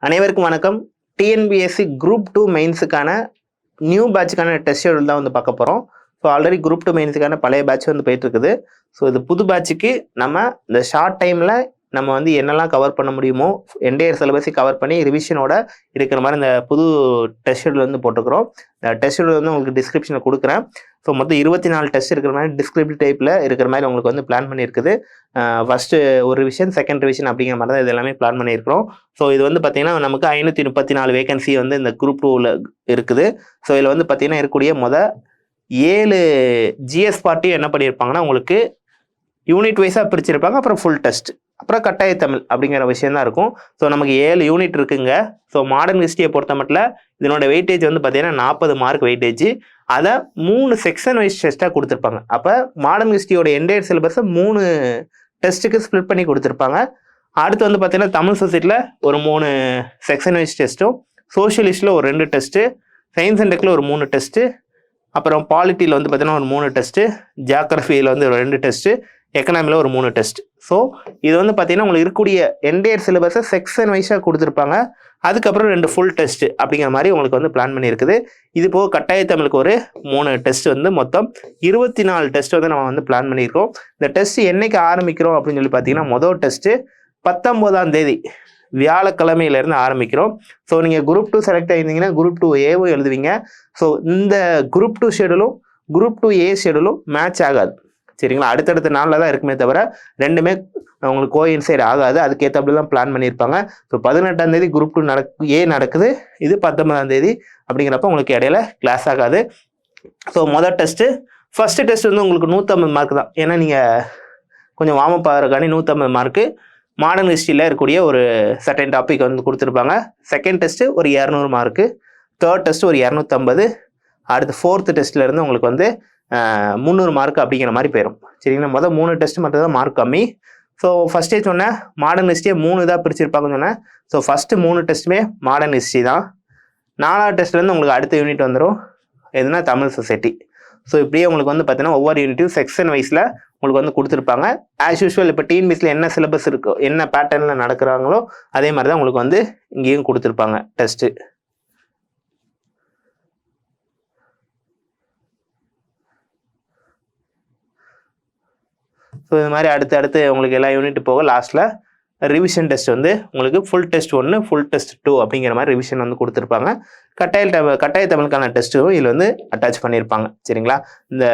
அனைவருக்கும் வணக்கம். TNPSC group 2 மெயின்ஸுக்கான நியூ பேட்சுக்கான டெஸ்ட் ஷெடியூல் தான் வந்து பார்க்க போகிறோம். ஸோ ஆல்ரெடி குரூப் 2 மெயின்ஸுக்கான பழைய பேட்ச் வந்து போயிட்டு இருக்குது. ஸோ இது புது பேட்சுக்கு நம்ம இந்த ஷார்ட் டைமில் நம்ம வந்து என்னெல்லாம் கவர் பண்ண முடியுமோ என்டையர் சிலபஸை கவர் பண்ணி ரிவிஷனோட இருக்கிற மாதிரி இந்த புது டெஸ்ட் ஷெடியூல் வந்து போட்டுக்கிறோம். இந்த டெஸ்ட் ஷெடியூல் வந்து உங்களுக்கு டிஸ்கிரிப்ஷனில் கொடுக்குறேன். ஸோ மொத்தம் 24 டெஸ்ட் இருக்கிற மாதிரி டிஸ்கிரிப்டிவ் டைப்பில் இருக்கிற மாதிரி உங்களுக்கு வந்து பிளான் பண்ணியிருக்குது. ஃபஸ்ட்டு ஒரு ரிவிஷன், செகண்ட் ரிவிஷன் அப்படிங்கிற மாதிரி தான் இது எல்லாமே பிளான் பண்ணியிருக்கிறோம். ஸோ இது வந்து பார்த்தீங்கன்னா நமக்கு 534 வேகன்சி வந்து இந்த குரூப் 2வில் இருக்குது. ஸோ இதில் வந்து பார்த்தீங்கன்னா இருக்கக்கூடிய 7 ஜிஎஸ் பார்ட்டியும் என்ன பண்ணியிருப்பாங்கன்னா உங்களுக்கு யூனிட் வைஸாக பிரிச்சிருப்பாங்க. அப்புறம் ஃபுல் டெஸ்ட், அப்புறம் கட்டாய தமிழ் அப்படிங்கிற விஷயம் தான் இருக்கும். ஸோ நமக்கு 7 யூனிட் இருக்குங்க. ஸோ மாடர்ன் ஹிஸ்ட்ரியை பொறுத்த மட்டும் இதனோட வெயிட்டேஜ் வந்து பார்த்தீங்கன்னா 40 மார்க் வெயிட்டேஜ். அதை 3 செக்ஷன் வைஸ் டெஸ்ட்டாக கொடுத்துருப்பாங்க. அப்போ மாடர்ன் ஹிஸ்ட்ரியோட என்டையர் சிலபஸை 3 டெஸ்ட்டுக்கு ஸ்ப்ளிட் பண்ணி கொடுத்துருப்பாங்க. அடுத்து வந்து பார்த்தீங்கன்னா தமிழ் சொசைட்டியில் ஒரு 3 செக்ஷன் வைஸ் டெஸ்ட்டும், சோஷியலிஸ்ட்டில் ஒரு 2 டெஸ்ட்டு, சயின்ஸ் அண்ட் டெக்கில் ஒரு 3 டெஸ்ட்டு, அப்புறம் பாலிட்டியில் வந்து பார்த்தீங்கன்னா ஒரு 3 டெஸ்ட்டு, ஜியாகிரஃபியில் வந்து ஒரு 2 டெஸ்ட்டு, எக்கனாமியில் ஒரு 3 டெஸ்ட். ஸோ இது வந்து பார்த்தீங்கன்னா உங்களுக்கு இருக்கக்கூடிய என்டையர் சிலபஸை செக்ஷன் வைஸாக கொடுத்துருப்பாங்க. அதுக்கப்புறம் 2 ஃபுல் டெஸ்ட் அப்படிங்கிற மாதிரி உங்களுக்கு வந்து பிளான் பண்ணியிருக்குது. இது போக கட்டாய தமிழுக்கு ஒரு 3 டெஸ்ட் வந்து மொத்தம் 24 டெஸ்ட் வந்து நம்ம வந்து பிளான் பண்ணியிருக்கோம். இந்த டெஸ்ட் என்னைக்கு ஆரம்பிக்கிறோம் அப்படின்னு சொல்லி பார்த்தீங்கன்னா முதல் டெஸ்ட்டு 19ஆம் தேதி வியாழக்கிழமையிலேருந்து ஆரம்பிக்கிறோம். ஸோ நீங்கள் குரூப் 2 செலக்ட் ஆகிருந்தீங்கன்னா குரூப் 2A எழுதுவீங்க. ஸோ இந்த குரூப் 2 ஷெடியூலும் குரூப் 2A ஷெடியூலும் மேட்ச் ஆகாது, சரிங்களா? அடுத்தடுத்த நாளில் தான் இருக்குமே தவிர ரெண்டுமே உங்களுக்கு கோயின்சைட் ஆகாது. அதுக்கேற்றப்படி தான் பிளான் பண்ணியிருப்பாங்க. ஸோ 18ஆம் தேதி குரூப் 2 A நடக்குது, இது 19ஆம் தேதி அப்படிங்கிறப்ப உங்களுக்கு இடையில கிளாஸ் ஆகாது. ஸோ முதல் டெஸ்ட்டு, ஃபஸ்ட்டு டெஸ்ட் வந்து உங்களுக்கு 150 மார்க் தான். ஏன்னா நீங்கள் கொஞ்சம் வார்ம் அப் ஆகிறக்காண்டி 150 மார்க்கு மாடர்ன் ஹிஸ்ட்ரியில் இருக்கக்கூடிய ஒரு சர்டன் டாபிக் வந்து கொடுத்துருப்பாங்க. செகண்ட் டெஸ்ட்டு ஒரு 200 மார்க்கு, தேர்ட் டெஸ்ட்டு ஒரு 250, அடுத்து ஃபோர்த்து டெஸ்ட்லேருந்து உங்களுக்கு வந்து 300 மார்க் அப்படிங்கிற மாதிரி போயிடும், சரிங்களா? மொதல் 3 டெஸ்ட் மட்டும் தான் மார்க் கம்மி. ஸோ ஃபஸ்ட்டே சொன்னேன் மாடர்ன் ஹிஸ்ட்ரியை 3 இதாக பிரிச்சிருப்பாங்கன்னு சொன்னேன். ஸோ ஃபஸ்ட்டு 3 டெஸ்ட்டுமே மாடர்ன் ஹிஸ்ட்ரி தான். 4ஆவது டெஸ்ட்லேருந்து உங்களுக்கு அடுத்த யூனிட் வந்துடும், எதுனா தமிழ் சொசைட்டி. ஸோ இப்படியே உங்களுக்கு வந்து பார்த்தீங்கன்னா ஒவ்வொரு யூனிட்டும் செக்ஷன் வைஸில் உங்களுக்கு வந்து கொடுத்துருப்பாங்க. ஆஸ் யூஸ்வல் இப்போ டிஎன்பிஎஸ்சியில் என்ன சிலபஸ் இருக்கோ, என்ன பேட்டர்னில் நடக்கிறாங்களோ அதே மாதிரி தான் உங்களுக்கு வந்து இங்கேயும் கொடுத்துருப்பாங்க டெஸ்ட்டு. ஸோ இது மாதிரி அடுத்து உங்களுக்கு எல்லா யூனிட் போக லாஸ்ட்டில் ரிவிஷன் டெஸ்ட் வந்து உங்களுக்கு ஃபுல் டெஸ்ட் 1, ஃபுல் டெஸ்ட் 2 அப்படிங்கிற மாதிரி ரிவிஷன் வந்து கொடுத்துருப்பாங்க. கட்டாய தமிழுக்கான டெஸ்ட்டும் இதில் வந்து அட்டாச் பண்ணியிருப்பாங்க, சரிங்களா? இந்த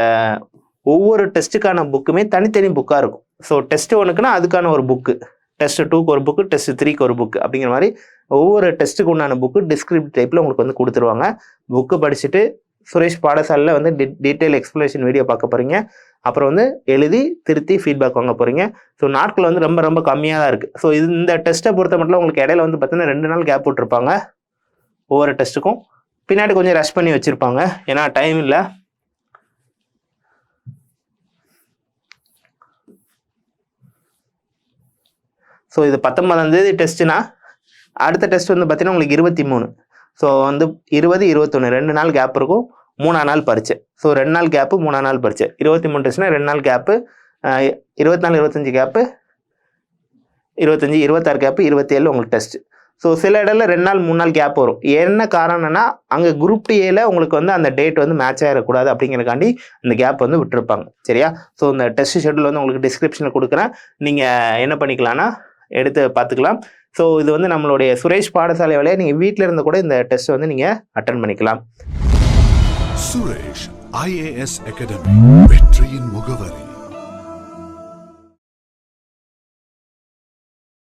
ஒவ்வொரு டெஸ்ட்டுக்கான புக்குமே தனித்தனி புக்காக இருக்கும். ஸோ டெஸ்ட் 1க்குன்னா அதுக்கான ஒரு புக்கு, டெஸ்ட் 2க்கு ஒரு புக்கு, டெஸ்ட் 3க்கு ஒரு புக்கு அப்படிங்கிற மாதிரி ஒவ்வொரு டெஸ்ட்டுக்கு உண்டான புக்கு டிஸ்கிரிப்டிவ் டைப்பில் உங்களுக்கு வந்து கொடுத்துருவாங்க. புக்கு படிச்சுட்டு சுரேஷ் பாடசாலையில் வந்து டீட்டெயில் எக்ஸ்பிளேஷன் வீடியோ பார்க்க போகிறீங்க. அப்புறம் வந்து எழுதி திருத்தி ஃபீட்பேக் வாங்க போகிறீங்க. ஸோ நாட்கள் வந்து ரொம்ப ரொம்ப கம்மியாக தான் இருக்குது. ஸோ இந்த டெஸ்ட்டை பொறுத்த மட்டும் உங்களுக்கு இடையில வந்து பார்த்தீங்கன்னா 2 நாள் கேப் விட்டுருப்பாங்க ஒவ்வொரு டெஸ்ட்டுக்கும். பின்னாடி கொஞ்சம் ரஷ் பண்ணி வச்சுருப்பாங்க, ஏன்னா டைம் இல்லை. ஸோ இது 19ஆம் தேதி டெஸ்ட்டுனா அடுத்த டெஸ்ட் வந்து பார்த்தீங்கன்னா உங்களுக்கு 23. ஸோ வந்து 20, 21 2 நாள் கேப் இருக்கும். 3ஆம் நாள் பரீட்சை. ஸோ 2 நாள் கேப்பு, 3ஆம் நாள் பரீட்சை. 23 டெஸ்ட்னா 2 நாள் கேப்பு, 24, 25 கேப்பு, 25, 26 கேப்பு, 27 உங்களுக்கு டெஸ்ட். ஸோ சில இடத்துல 2 நாள் 3 நாள் கேப் வரும். என்ன காரணம்னா அங்கே குரூப் 2A உங்களுக்கு வந்து அந்த டேட் வந்து மேட்ச் ஆகிடக்கூடாது அப்படிங்கிறக்காண்டி அந்த கேப் வந்து விட்டுருப்பாங்க, சரியா? ஸோ இந்த டெஸ்ட் ஷெடியூல் வந்து உங்களுக்கு டிஸ்கிரிப்ஷனில் கொடுக்குறேன். நீங்கள் என்ன பண்ணிக்கலாம்னா எடுத்து பார்த்துக்கலாம். ஸோ இது வந்து நம்மளுடைய சுரேஷ் பாடசாலை வேலையை நீங்கள் வீட்டில் இருந்து கூட இந்த டெஸ்ட் வந்து நீங்கள் அட்டன் பண்ணிக்கலாம். சுரேஷ் IAS அகாடமி, வெற்றியின் முகவரி.